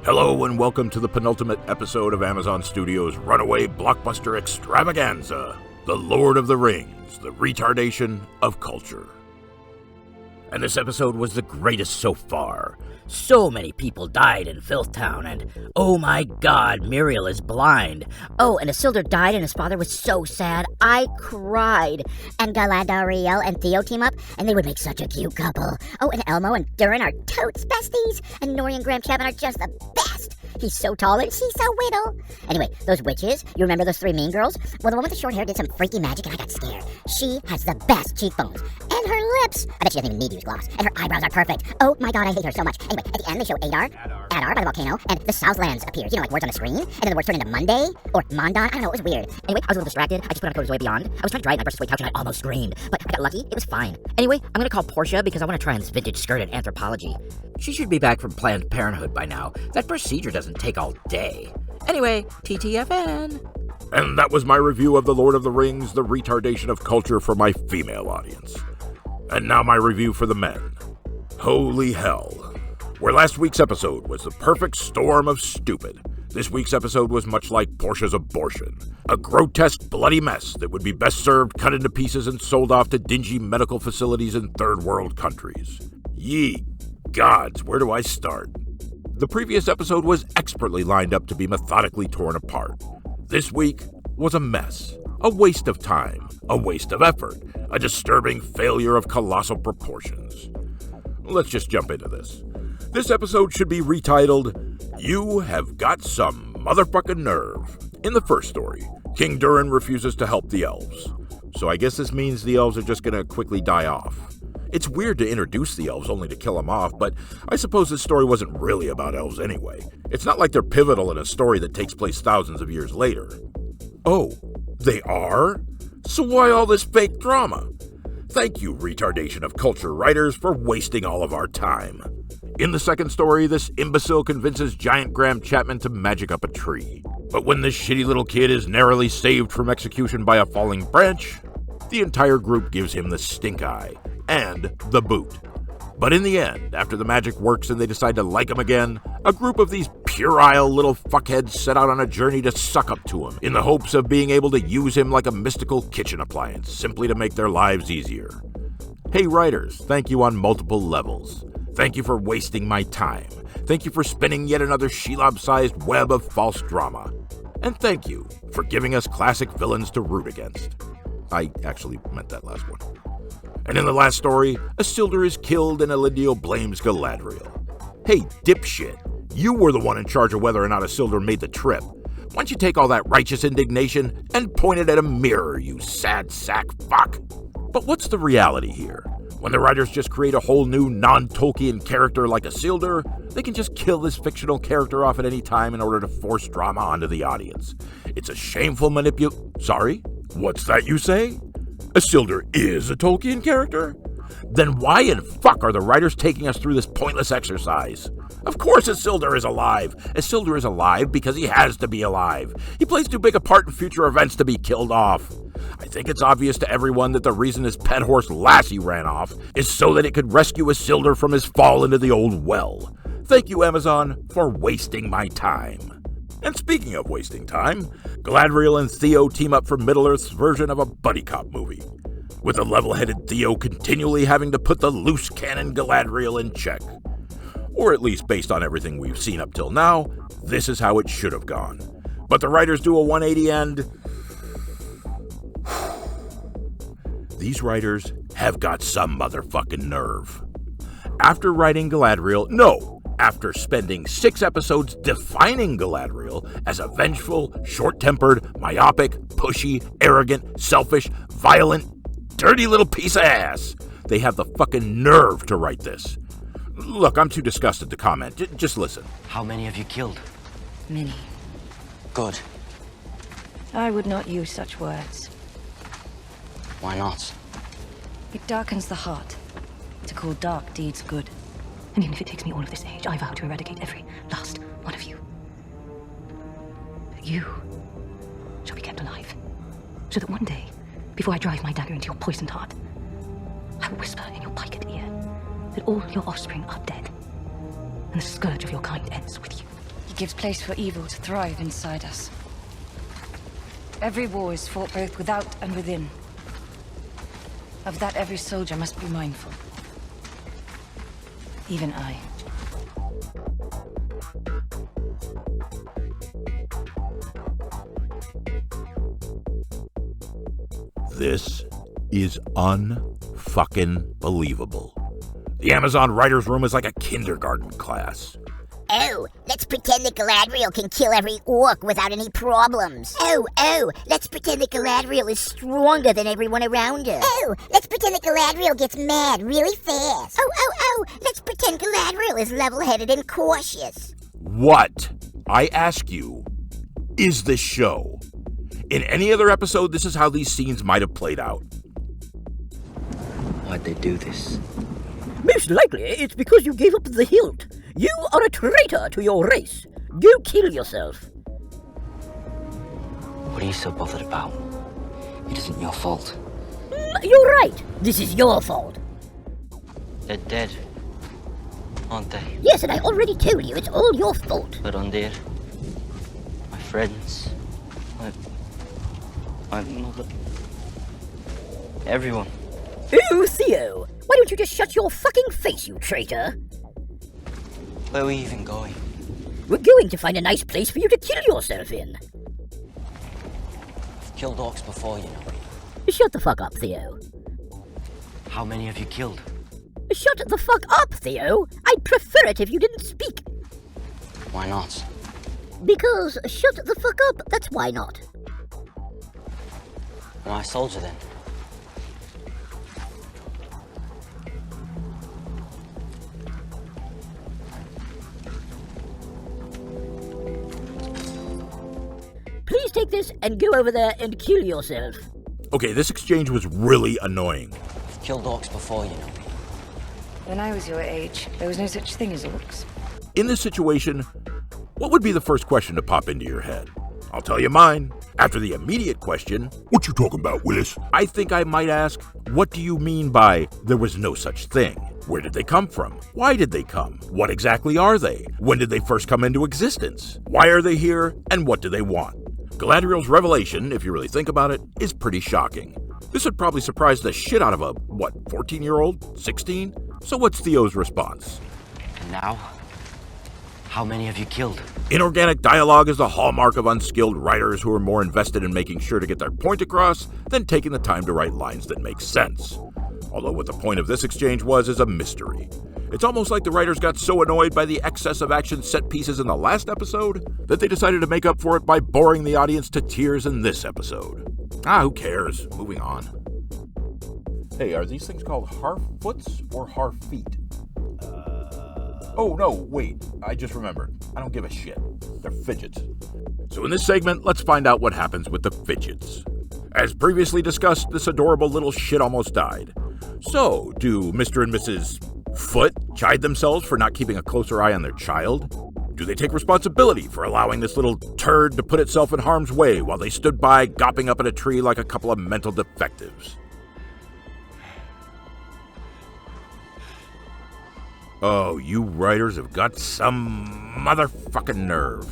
Hello and welcome to the penultimate episode of Amazon Studios' runaway blockbuster extravaganza, The Lord of the Rings, the retardation of culture. And this episode was the greatest so far. So many people died in Filth Town, and oh my god, Muriel is blind. Oh, and Isildur died and his father was so sad, I cried. And Galadriel and Theo team up, and they would make such a cute couple. Oh, and Elmo and Durin are totes besties, and Nori and Graham Chapman are just the best. He's so tall and she's so little. Anyway, those witches, you remember those three mean girls? Well, the one with the short hair did some freaky magic and I got scared. She has the best cheekbones. And her lips. I bet she doesn't even need to use gloss. And her eyebrows are perfect. Oh my god, I hate her so much. Anyway, at the end they show Adar by the volcano, and the Southlands appears. You know, like words on the screen, and then the words turn into Monday, or Mondon. I don't know, it was weird. Anyway, I was a little distracted. I just put on Cody's Way Beyond. I was trying to dry it, and I brushed the couch, and I almost screamed. But I got lucky, it was fine. Anyway, I'm gonna call Portia because I want to try on this vintage skirt at Anthropology. She should be back from Planned Parenthood by now. That procedure doesn't take all day. Anyway, TTFN. And that was my review of The Lord of the Rings, the retardation of culture for my female audience. And now my review for the men. Holy hell. Where last week's episode was the perfect storm of stupid, this week's episode was much like Portia's abortion. A grotesque, bloody mess that would be best served cut into pieces and sold off to dingy medical facilities in third world countries. Ye gods, where do I start? The previous episode was expertly lined up to be methodically torn apart. This week was a mess. A waste of time. A waste of effort. A disturbing failure of colossal proportions. Let's just jump into this. This episode should be retitled, You Have Got Some Motherfucking Nerve. In the first story, King Durin refuses to help the elves. So I guess this means the elves are just gonna quickly die off. It's weird to introduce the elves only to kill them off, but I suppose this story wasn't really about elves anyway. It's not like they're pivotal in a story that takes place thousands of years later. Oh, they are? So why all this fake drama? Thank you, retardation of culture writers, for wasting all of our time. In the second story, this imbecile convinces giant Graham Chapman to magic up a tree. But when this shitty little kid is narrowly saved from execution by a falling branch, the entire group gives him the stink eye and the boot. But in the end, after the magic works and they decide to like him again, a group of these puerile little fuckheads set out on a journey to suck up to him in the hopes of being able to use him like a mystical kitchen appliance, simply to make their lives easier. Hey writers, thank you on multiple levels. Thank you for wasting my time. Thank you for spinning yet another Shelob-sized web of false drama. And thank you for giving us classic villains to root against. I actually meant that last one. And in the last story, Isildur is killed and Elindio blames Galadriel. Hey, dipshit, you were the one in charge of whether or not Isildur made the trip. Why don't you take all that righteous indignation and point it at a mirror, you sad sack fuck? But what's the reality here? When the writers just create a whole new non-Tolkien character like Isildur, they can just kill this fictional character off at any time in order to force drama onto the audience. It's a shameful Sorry? What's that you say? Isildur is a Tolkien character? Then why in fuck are the writers taking us through this pointless exercise? Of course Isildur is alive. Isildur is alive because he has to be alive. He plays too big a part in future events to be killed off. I think it's obvious to everyone that the reason his pet horse Lassie ran off is so that it could rescue Isildur from his fall into the old well. Thank you, Amazon, for wasting my time. And speaking of wasting time, Galadriel and Theo team up for Middle-earth's version of a buddy cop movie, with the level-headed Theo continually having to put the loose cannon Galadriel in check. Or at least based on everything we've seen up till now, this is how it should have gone. But the writers do a 180 and... These writers have got some motherfucking nerve. After writing after spending 6 episodes defining Galadriel as a vengeful, short-tempered, myopic, pushy, arrogant, selfish, violent, dirty little piece of ass, they have the fucking nerve to write this. Look, I'm too disgusted to comment. Just listen. How many have you killed? Many. Good. I would not use such words. Why not? It darkens the heart to call dark deeds good. And even if it takes me all of this age, I vow to eradicate every last one of you. But you shall be kept alive, so that one day, before I drive my dagger into your poisoned heart, I will whisper in your piked ear that all your offspring are dead, and the scourge of your kind ends with you. gives place for evil to thrive inside us. Every war is fought both without and within. Of that every soldier must be mindful. Even I. This is unfucking believable. The Amazon writer's room is like a kindergarten class. Oh, let's pretend that Galadriel can kill every orc without any problems. Oh, let's pretend that Galadriel is stronger than everyone around her. Oh, let's pretend that Galadriel gets mad really fast. Oh, let's pretend Galadriel is level-headed and cautious. What, I ask you, is this show? In any other episode, this is how these scenes might have played out. Why'd they do this? Most likely, it's because you gave up the hilt. You are a traitor to your race. Go kill yourself. What are you so bothered about? It isn't your fault. You're right. This is your fault. They're dead, aren't they? Yes, and I already told you it's all your fault. But Undead, my friends, my mother, everyone. Oh, Theo, why don't you just shut your fucking face, you traitor? Where are we even going? We're going to find a nice place for you to kill yourself in. I've killed orcs before, you know. Shut the fuck up, Theo. How many have you killed? Shut the fuck up, Theo. I'd prefer it if you didn't speak. Why not? Because shut the fuck up, that's why not. Why a soldier then? Please take this and go over there and kill yourself. Okay, this exchange was really annoying. I've killed orcs before, you know. When I was your age, there was no such thing as orcs. In this situation, what would be the first question to pop into your head? I'll tell you mine. After the immediate question, "What you talking about, Willis?" I think I might ask, what do you mean by there was no such thing? Where did they come from? Why did they come? What exactly are they? When did they first come into existence? Why are they here, and what do they want? Galadriel's revelation, if you really think about it, is pretty shocking. This would probably surprise the shit out of a, 14-year-old? 16? So what's Theo's response? And now? How many have you killed? Inorganic dialogue is the hallmark of unskilled writers who are more invested in making sure to get their point across than taking the time to write lines that make sense. Although what the point of this exchange was is a mystery. It's almost like the writers got so annoyed by the excess of action set pieces in the last episode that they decided to make up for it by boring the audience to tears in this episode. Who cares? Moving on. Hey, are these things called Harfoots or Harfeet? Oh, no, wait. I just remembered. I don't give a shit. They're fidgets. So in this segment, let's find out what happens with the fidgets. As previously discussed, this adorable little shit almost died. So, do Mr. and Mrs. Foot chide themselves for not keeping a closer eye on their child? Do they take responsibility for allowing this little turd to put itself in harm's way while they stood by gopping up at a tree like a couple of mental defectives? Oh, you writers have got some motherfucking nerve.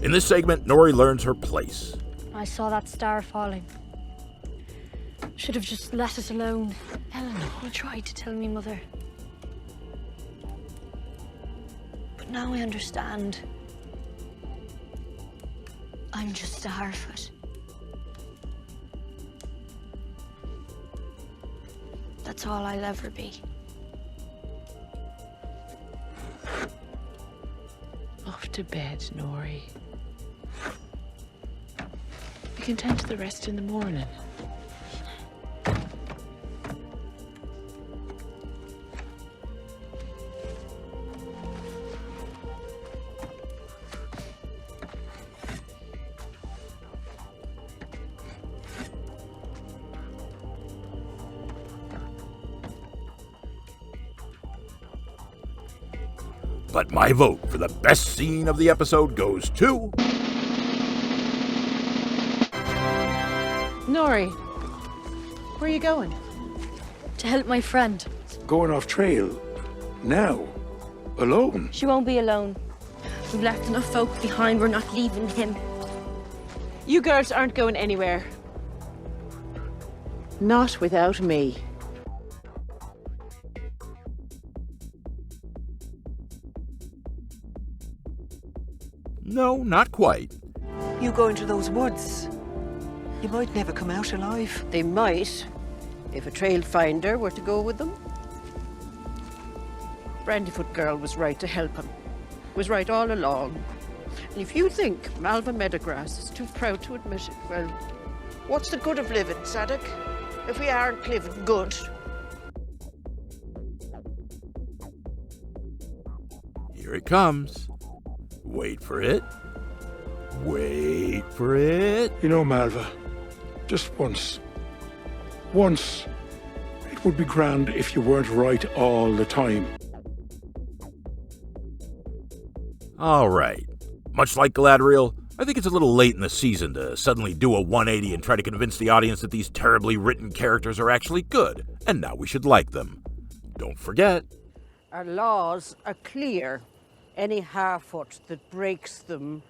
In this segment, Nori learns her place. I saw that star falling. Should have just let us alone. Eleanor tried to tell me, Mother. But now I understand. I'm just a Harfoot. That's all I'll ever be. Off to bed, Nori. You can tend to the rest in the morning. But my vote for the best scene of the episode goes to... Nori, where are you going? To help my friend. Going off trail? Now? Alone? She won't be alone. We've left enough folk behind, we're not leaving him. You girls aren't going anywhere. Not without me. No, not quite. You go into those woods. You might never come out alive. They might, if a trail finder were to go with them. Brandyfoot girl was right to help him. Was right all along. And if you think Malva Meadowgrass is too proud to admit it, well, what's the good of living, Sadok, if we aren't living good? Here it comes. Wait for it. Wait for it. You know, Malva, just once, it would be grand if you weren't right all the time. All right. Much like Galadriel, I think it's a little late in the season to suddenly do a 180 and try to convince the audience that these terribly written characters are actually good, and now we should like them. Don't forget. Our laws are clear. Any Harfoot that breaks them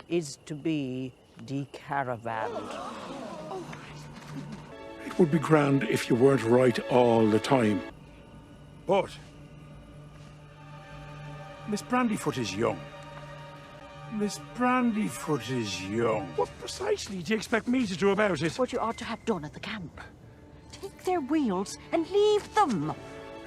is to be decaravaned. It would be grand if you weren't right all the time. But Miss Brandyfoot is young. Miss Brandyfoot is young. What precisely do you expect me to do about it? What you ought to have done at the camp. Take their wheels and leave them.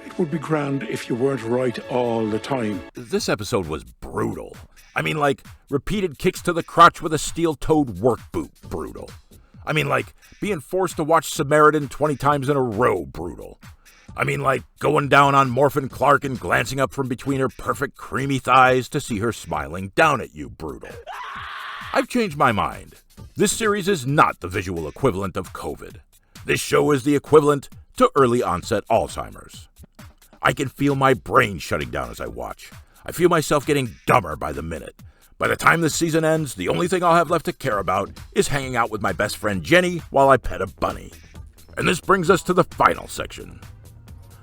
It would be grand if you weren't right all the time. This episode was brutal. I mean, like, repeated kicks to the crotch with a steel-toed work boot, brutal. I mean, like, being forced to watch Samaritan 20 times in a row, brutal. I mean, like, going down on Morphin Clark and glancing up from between her perfect creamy thighs to see her smiling down at you, brutal. I've changed my mind. This series is not the visual equivalent of COVID. This show is the equivalent to early onset Alzheimer's. I can feel my brain shutting down as I watch. I feel myself getting dumber by the minute. By the time this season ends, the only thing I'll have left to care about is hanging out with my best friend Jenny while I pet a bunny. And this brings us to the final section.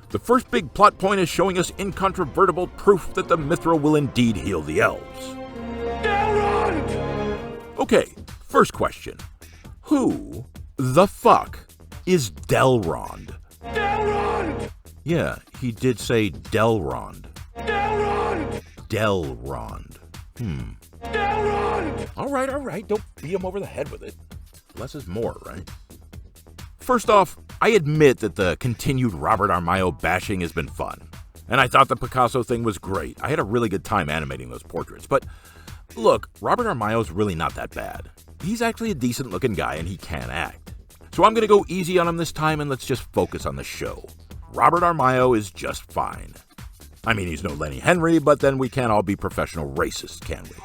The first big plot point is showing us incontrovertible proof that the Mithril will indeed heal the elves. Delrond! Okay, first question. Who the fuck is Delrond? Delrond! Yeah, he did say Delrond. Delrond! Delrond. Delrond! All right, don't beat him over the head with it. Less is more, right? First off, I admit that the continued Robert Armayo bashing has been fun. And I thought the Picasso thing was great. I had a really good time animating those portraits. But look, Robert Armayo's really not that bad. He's actually a decent looking guy and he can act. So I'm going to go easy on him this time and let's just focus on the show. Robert Armayo is just fine. I mean, he's no Lenny Henry, but then we can't all be professional racists, can we?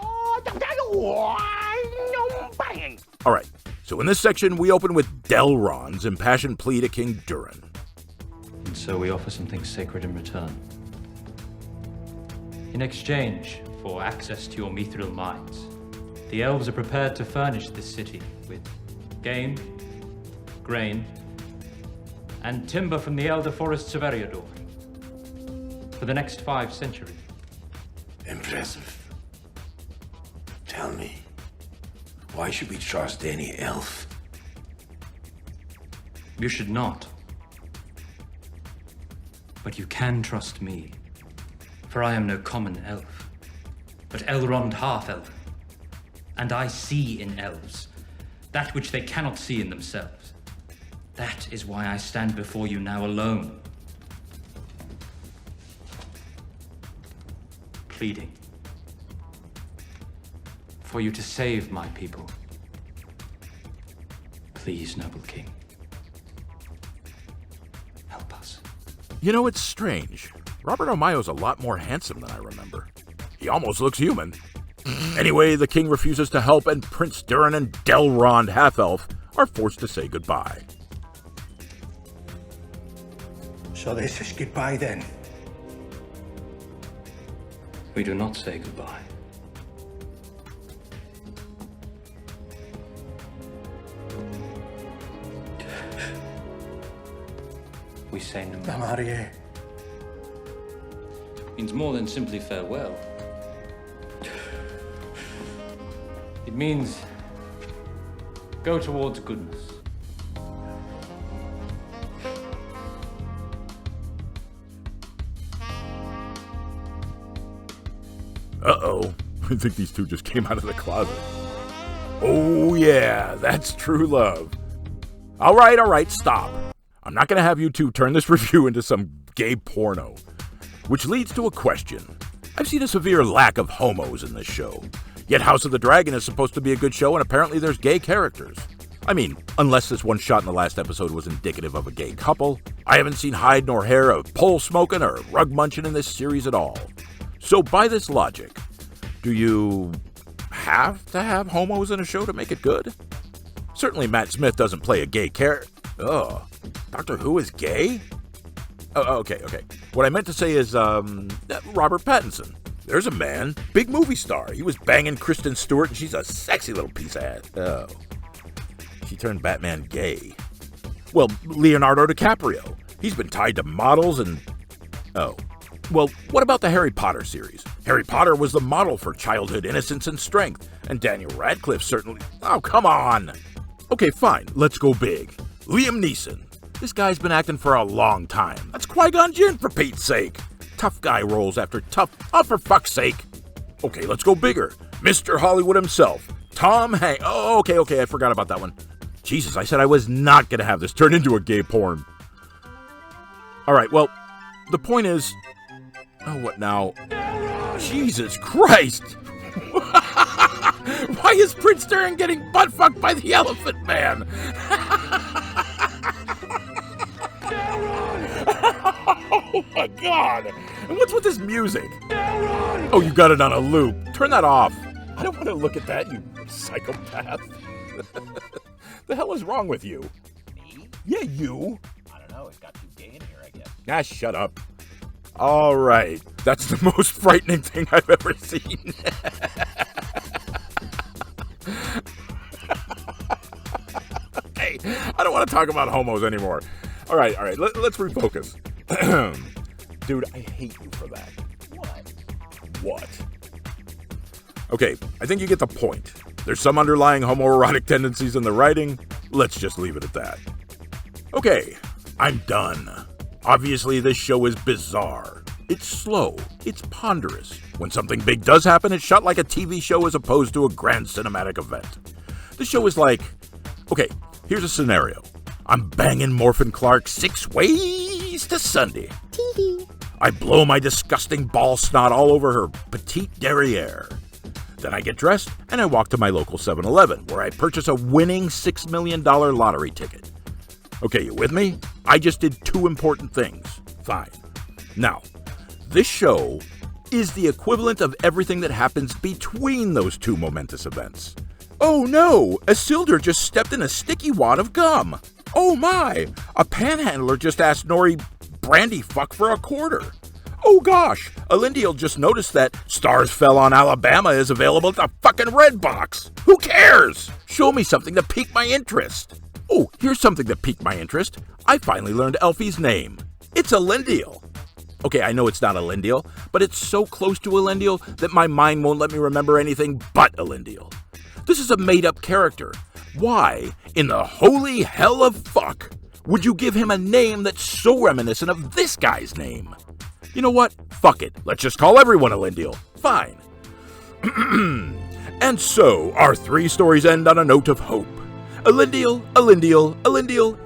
All right, so in this section, we open with Delrond's impassioned plea to King Durin. And so we offer something sacred in return. In exchange for access to your mithril mines, the elves are prepared to furnish this city with game, grain, and timber from the elder forests of Eriador for the next 5 centuries. Impressive. Tell me, why should we trust any elf? You should not. But you can trust me, for I am no common elf, but Elrond half-elf. And I see in elves that which they cannot see in themselves. That is why I stand before you now alone, pleading for you to save my people. Please, noble king, help us. You know, it's strange. Robert Armayo's a lot more handsome than I remember. He almost looks human. Anyway, the king refuses to help, and Prince Durin and Delrond half-elf are forced to say goodbye. So this is goodbye then? We do not say goodbye. We say no. I'm out of here. Means more than simply farewell. It means go towards goodness. Uh-oh. I think these two just came out of the closet. Oh, yeah, that's true love. All right, stop. I'm not going to have you two turn this review into some gay porno. Which leads to a question. I've seen a severe lack of homos in this show. Yet House of the Dragon is supposed to be a good show, and apparently there's gay characters. I mean, unless this one shot in the last episode was indicative of a gay couple, I haven't seen hide nor hair of pole smoking or rug munching in this series at all. So by this logic, do you have to have homos in a show to make it good? Certainly Matt Smith doesn't play a gay character. Oh, Doctor Who is gay? Oh, okay. What I meant to say is, Robert Pattinson. There's a man, big movie star. He was banging Kristen Stewart, and she's a sexy little piece of ass. Oh. She turned Batman gay. Well, Leonardo DiCaprio. He's been tied to models and... Oh. Well, what about the Harry Potter series? Harry Potter was the model for childhood innocence and strength, and Daniel Radcliffe certainly... Oh, come on! Okay, fine, let's go big. Liam Neeson. This guy's been acting for a long time. That's Qui-Gon Jinn, for Pete's sake. Tough guy roles after tough... Oh, for fuck's sake. Okay, let's go bigger. Mr. Hollywood himself. Tom Hanks. Oh, okay, I forgot about that one. Jesus, I said I was not going to have this turn into a gay porn. All right, well, the point is... Oh, what now? Jesus Christ! Why is Prince Darren getting butt-fucked by the Elephant Man? Oh my God! And what's with this music? Oh, you got it on a loop. Turn that off. I don't want to look at that, you psychopath. The hell is wrong with you? Me? Yeah, you. I don't know, it got too gay in here, I guess. Ah, shut up. All right. That's the most frightening thing I've ever seen. Hey, I don't want to talk about homos anymore. All right. Let's refocus. Dude, I hate you for that. What? Okay, I think you get the point. There's some underlying homoerotic tendencies in the writing. Let's just leave it at that. Okay, I'm done. Obviously, this show is bizarre. It's slow. It's ponderous. When something big does happen, it's shot like a TV show as opposed to a grand cinematic event. The show is like... Okay, here's a scenario. I'm banging Morphin Clark 6 ways to Sunday. Tee-hee. I blow my disgusting ball snot all over her petite derriere. Then I get dressed and I walk to my local 7-Eleven, where I purchase a winning $6 million lottery ticket. Okay, you with me? I just did two important things. Fine. Now, this show is the equivalent of everything that happens between those two momentous events. Oh no! Isildur just stepped in a sticky wad of gum. Oh my! A panhandler just asked Nori brandy fuck for a quarter. Oh gosh! Elendil just noticed that Stars Fell on Alabama is available at the fucking Red Box. Who cares? Show me something to pique my interest. Oh, here's something that piqued my interest. I finally learned Elfie's name. It's Elendil. Okay, I know it's not Elendil, but it's so close to Elendil that my mind won't let me remember anything but Elendil. This is a made-up character. Why, in the holy hell of fuck, would you give him a name that's so reminiscent of this guy's name? You know what? Fuck it. Let's just call everyone Elendil. Fine. And so, our three stories end on a note of hope. Elendil,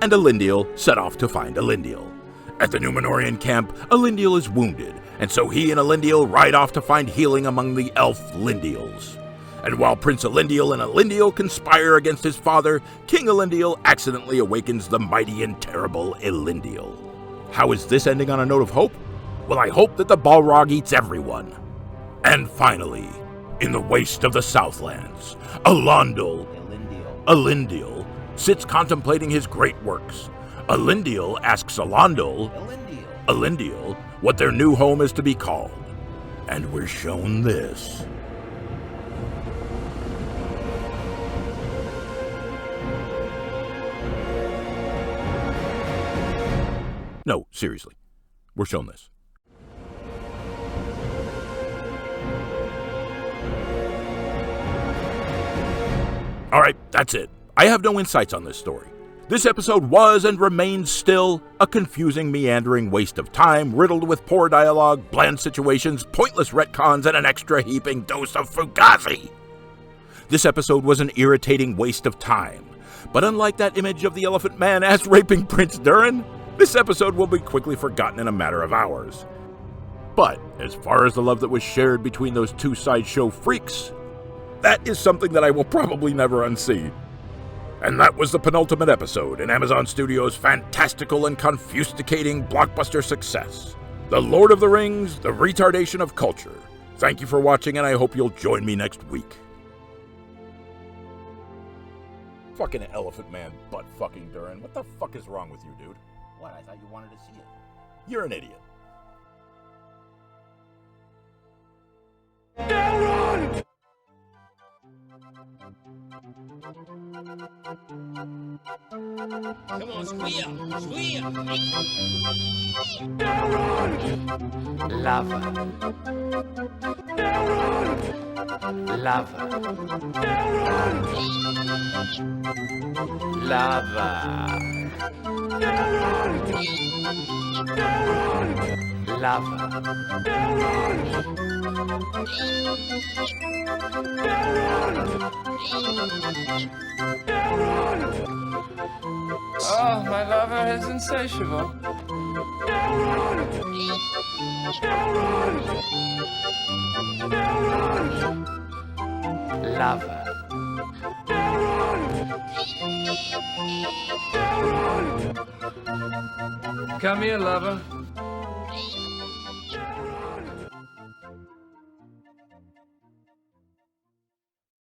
and Elendil set off to find Elendil. At the Númenórean camp, Elendil is wounded, and so he and Elendil ride off to find healing among the elf Lindils. And while Prince Elendil and Elendil conspire against his father, King Elendil accidentally awakens the mighty and terrible Elendil. How is this ending on a note of hope? Well, I hope that the Balrog eats everyone. And finally, in the waste of the Southlands, Elendil sits contemplating his great works. Elendil asks Elendil what their new home is to be called. And we're shown this. No, seriously. We're shown this. Alright, that's it. I have no insights on this story. This episode was and remains still a confusing, meandering waste of time, riddled with poor dialogue, bland situations, pointless retcons, and an extra heaping dose of Fugazi. This episode was an irritating waste of time. But unlike that image of the Elephant Man ass-raping Prince Durin, this episode will be quickly forgotten in a matter of hours. But as far as the love that was shared between those two sideshow freaks, that is something that I will probably never unsee. And that was the penultimate episode in Amazon Studios' fantastical and confusticating blockbuster success, The Lord of the Rings, The Retardation of Culture. Thank you for watching, and I hope you'll join me next week. Fucking Elephant Man butt fucking Durin. What the fuck is wrong with you, dude? What? I thought you wanted to see it. You're an idiot. Elrond! Come on, squeal! Squeal! Lava. Lava. Lava. Oh, my lover is insatiable. Lava. Come here, lover.